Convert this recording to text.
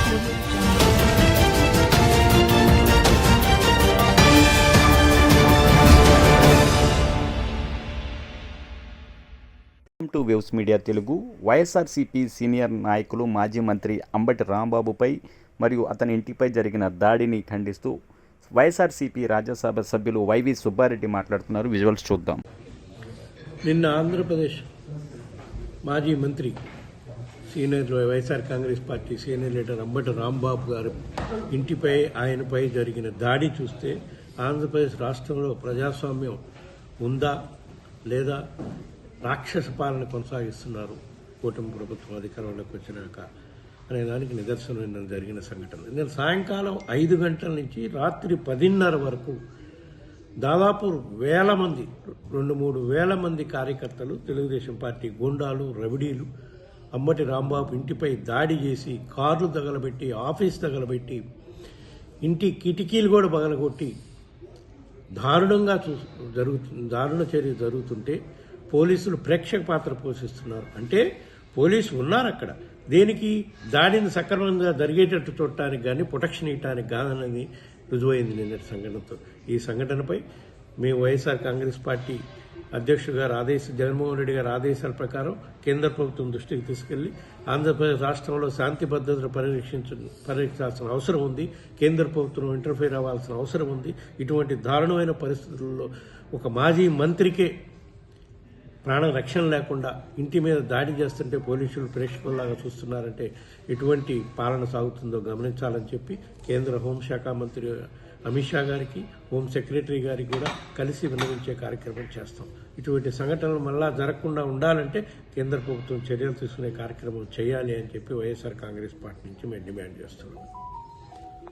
To waves media Telugu. YSRCP senior నాయకులు మాజీ మంత్రి అంబటి రాంబాబుపై మరియు అతని ఇంటిపై జరిగిన దాడిని ఖండిస్తూ వైఎస్ఆర్సీపీ రాజ్యసభ సభ్యులు వైవి సుబ్బారెడ్డి మాట్లాడుతున్నారు. విజువల్స్ చూద్దాం. నిన్న ఆంధ్రప్రదేశ్ మాజీ మంత్రి senior YSR Congress party senior leader Ambati Rambabu గారు ఇంటిపై ఆయనపై జరిగిన దాడి చూస్తే ఆంధ్రప్రదేశ్ రాష్ట్రంలో ప్రజాస్వామ్యం ఉందా లేదా రాక్షస పాలన కొనసాగిస్తున్నారు కూటమి ప్రభుత్వం అధికారంలోకి వచ్చినాక అనే దానికి నిదర్శనం నిన్న జరిగిన సంఘటన. నిన్న సాయంకాలం 5 గంటల నుంచి రాత్రి 10:30 వరకు దాదాపు 1,000 మంది 2-3 వేల మంది కార్యకర్తలు, తెలుగుదేశం పార్టీ గుండాలు, రవిడీలు అంబటి రాంబాబు ఇంటిపై దాడి చేసి కార్లు తగలబెట్టి, ఆఫీస్ తగలబెట్టి, ఇంటి కిటికీలు కూడా పగలగొట్టి దారుణ చర్య జరుగుతుంటే పోలీసులు ప్రేక్షక పాత్ర పోషిస్తున్నారు. అంటే పోలీసు ఉన్నారు అక్కడ. దేనికి? దాడిని సక్రమంగా జరిగేటట్టు చూడటానికి కానీ ప్రొటెక్షన్ ఇవ్వడానికి కాదన్నది రుజువైంది నిన్నటి సంఘటనతో. ఈ సంఘటనపై మేము వైఎస్ఆర్ కాంగ్రెస్ పార్టీ అధ్యక్షుడు గారు జగన్మోహన్ రెడ్డి గారి ఆదేశాల ప్రకారం కేంద్ర ప్రభుత్వం దృష్టికి తీసుకెళ్లి ఆంధ్రప్రదేశ్ రాష్ట్రంలో శాంతి భద్రతను పరిరక్షించాల్సిన అవసరం ఉంది. కేంద్ర ప్రభుత్వం ఇంటర్ఫీర్ అవ్వాల్సిన అవసరం ఉంది. ఇటువంటి దారుణమైన పరిస్థితుల్లో ఒక మాజీ మంత్రికే ప్రాణ రక్షణ లేకుండా ఇంటి మీద దాడి చేస్తుంటే పోలీసులు ప్రేక్షకుల్లాగా చూస్తున్నారంటే ఎటువంటి పాలన సాగుతుందో గమనించాలని చెప్పి కేంద్ర హోంశాఖ మంత్రి అమిత్ షా గారికి, హోం సెక్రటరీ గారికి కూడా కలిసి విన్నవించే కార్యక్రమం చేస్తాం. ఇటువంటి సంఘటనలు మళ్ళా జరగకుండా ఉండాలంటే కేంద్ర ప్రభుత్వం చర్యలు తీసుకునే కార్యక్రమం చేయాలి అని చెప్పి వైఎస్ఆర్ కాంగ్రెస్ పార్టీ నుంచి మేము డిమాండ్ చేస్తున్నాం.